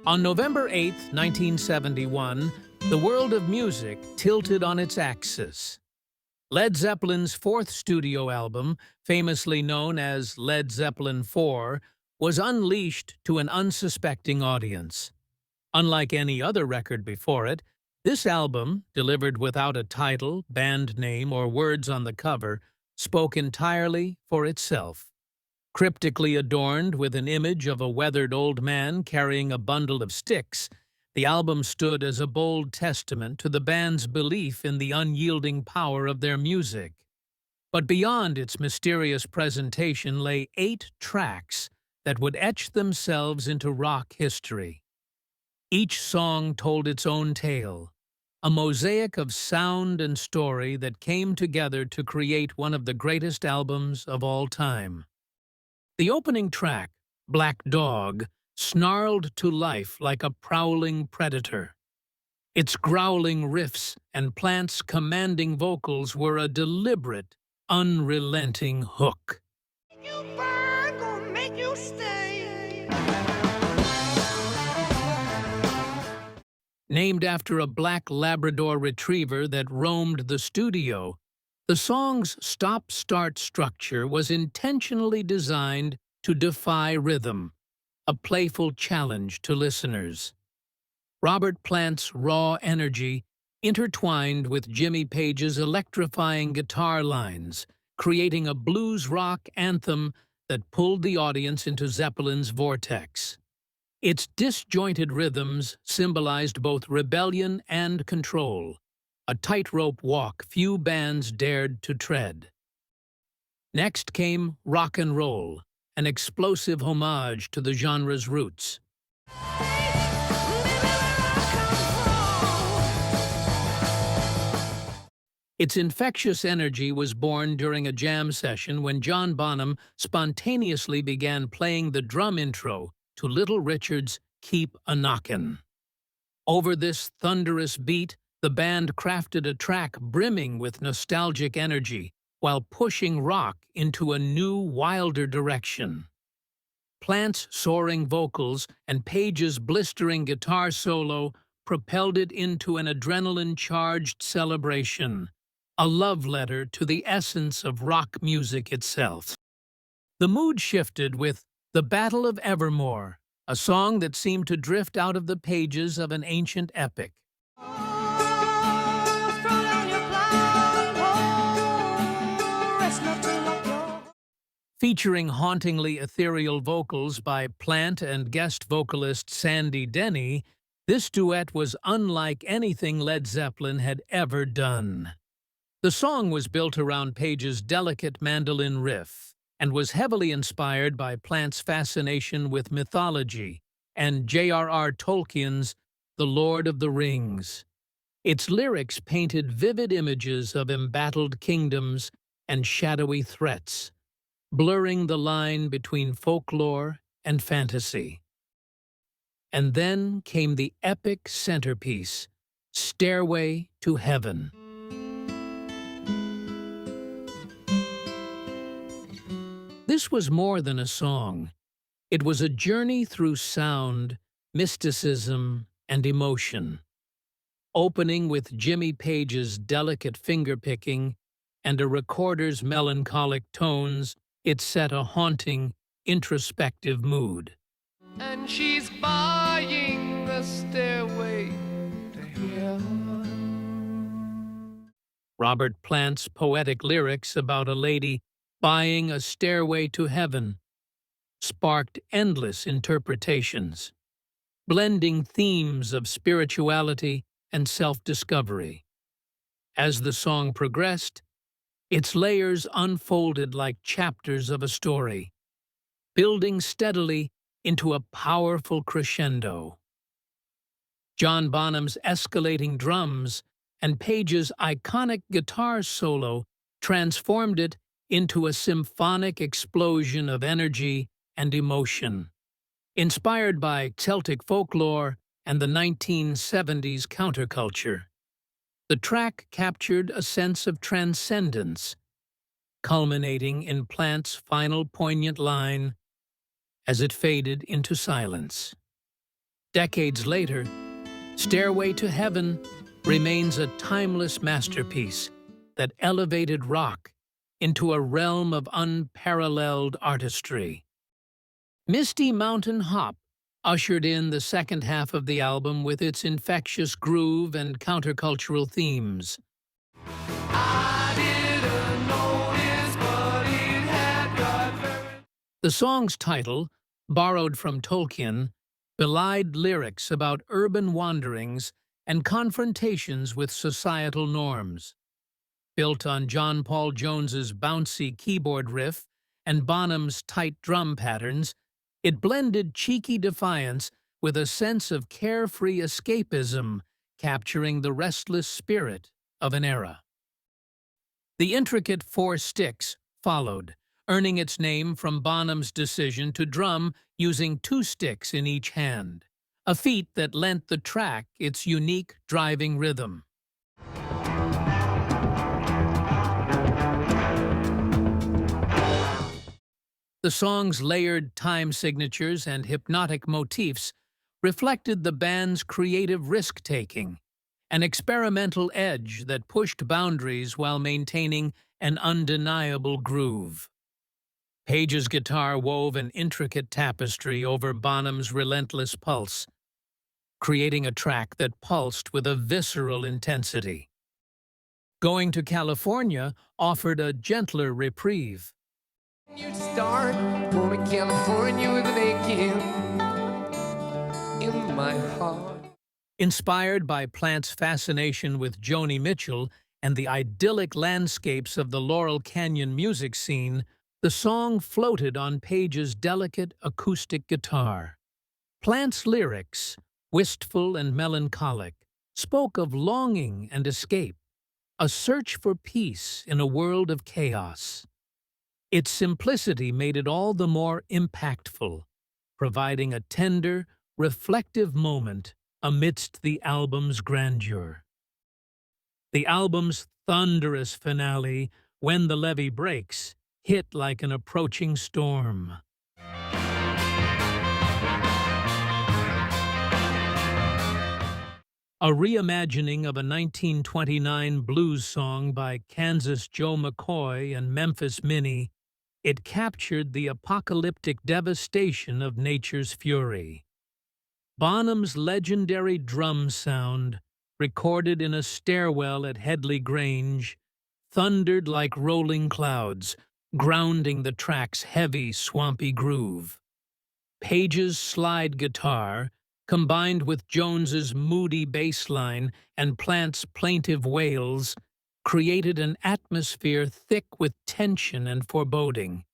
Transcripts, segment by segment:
On November 8, 1971, the world of music tilted on its axis. Led Zeppelin's fourth studio album, famously known as Led Zeppelin IV, was unleashed to an unsuspecting audience. Unlike any other record before it, this album, delivered without a title, band name, or words on the cover, spoke entirely for itself. Cryptically adorned with an image of a weathered old man carrying a bundle of sticks, the album stood as a bold testament to the band's belief in the unyielding power of their music. But beyond its mysterious presentation lay 8 tracks that would etch themselves into rock history. Each song told its own tale, a mosaic of sound and story that came together to create one of the greatest albums of all time. The opening track, Black Dog, snarled to life like a prowling predator. Its growling riffs and Plant's commanding vocals were a deliberate, unrelenting hook. You burn, gonna make you stay. Named after a black Labrador retriever that roamed the studio, the song's stop-start structure was intentionally designed to defy rhythm, a playful challenge to listeners. Robert Plant's raw energy intertwined with Jimmy Page's electrifying guitar lines, creating a blues rock anthem that pulled the audience into Zeppelin's vortex. Its disjointed rhythms symbolized both rebellion and control, a tightrope walk few bands dared to tread. Next came rock and roll, an explosive homage to the genre's roots. Its infectious energy was born during a jam session when John Bonham spontaneously began playing the drum intro to Little Richard's Keep a Knockin'. Over this thunderous beat, the band crafted a track brimming with nostalgic energy while pushing rock into a new, wilder direction. Plant's soaring vocals and Page's blistering guitar solo propelled it into an adrenaline-charged celebration, a love letter to the essence of rock music itself. The mood shifted with The Battle of Evermore, a song that seemed to drift out of the pages of an ancient epic. Featuring hauntingly ethereal vocals by Plant and guest vocalist Sandy Denny, this duet was unlike anything Led Zeppelin had ever done. The song was built around Page's delicate mandolin riff and was heavily inspired by Plant's fascination with mythology and J.R.R. Tolkien's The Lord of the Rings. Its lyrics painted vivid images of embattled kingdoms and shadowy threats, blurring the line between folklore and fantasy. And then came the epic centerpiece, Stairway to Heaven. This was more than a song. It was a journey through sound, mysticism, and emotion. Opening with Jimmy Page's delicate finger-picking and a recorder's melancholic tones, it set a haunting, introspective mood. And she's buying a stairway to heaven. Robert Plant's poetic lyrics about a lady buying a stairway to heaven sparked endless interpretations, blending themes of spirituality and self-discovery. As the song progressed, its layers unfolded like chapters of a story, building steadily into a powerful crescendo. John Bonham's escalating drums and Page's iconic guitar solo transformed it into a symphonic explosion of energy and emotion. Inspired by Celtic folklore and the 1970s counterculture, the track captured a sense of transcendence, culminating in Plant's final poignant line as it faded into silence. Decades later, Stairway to Heaven remains a timeless masterpiece that elevated rock into a realm of unparalleled artistry. Misty Mountain Hop ushered in the second half of the album with its infectious groove and countercultural themes. The song's title, borrowed from Tolkien, belied lyrics about urban wanderings and confrontations with societal norms. Built on John Paul Jones's bouncy keyboard riff and Bonham's tight drum patterns, it blended cheeky defiance with a sense of carefree escapism, capturing the restless spirit of an era. The intricate four sticks followed, earning its name from Bonham's decision to drum using two sticks in each hand, a feat that lent the track its unique driving rhythm. The song's layered time signatures and hypnotic motifs reflected the band's creative risk-taking, an experimental edge that pushed boundaries while maintaining an undeniable groove. Page's guitar wove an intricate tapestry over Bonham's relentless pulse, creating a track that pulsed with a visceral intensity. Going to California offered a gentler reprieve. You start going to California with an aching in my heart. Inspired by Plant's fascination with Joni Mitchell and the idyllic landscapes of the Laurel Canyon music scene, the song floated on Page's delicate acoustic guitar. Plant's lyrics, wistful and melancholic, spoke of longing and escape, a search for peace in a world of chaos. Its simplicity made it all the more impactful, providing a tender, reflective moment amidst the album's grandeur. The album's thunderous finale, When the Levy Breaks, hit like an approaching storm. A reimagining of a 1929 blues song by Kansas Joe McCoy and Memphis Minnie, it captured the apocalyptic devastation of nature's fury. Bonham's legendary drum sound, recorded in a stairwell at Headley Grange, thundered like rolling clouds, grounding the track's heavy, swampy groove. Page's slide guitar, combined with Jones's moody bass line and Plant's plaintive wails, created an atmosphere thick with tension and foreboding,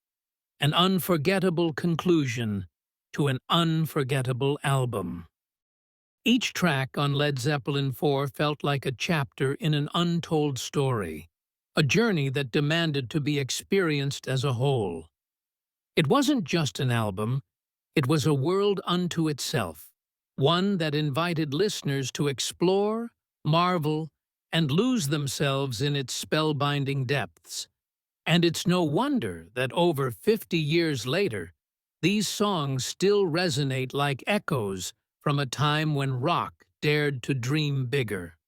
an unforgettable conclusion to an unforgettable album. Each track on Led Zeppelin IV felt like a chapter in an untold story, a journey that demanded to be experienced as a whole. It wasn't just an album, it was a world unto itself, one that invited listeners to explore, marvel, and lose themselves in its spellbinding depths. And it's no wonder that over 50 years later, these songs still resonate like echoes from a time when rock dared to dream bigger.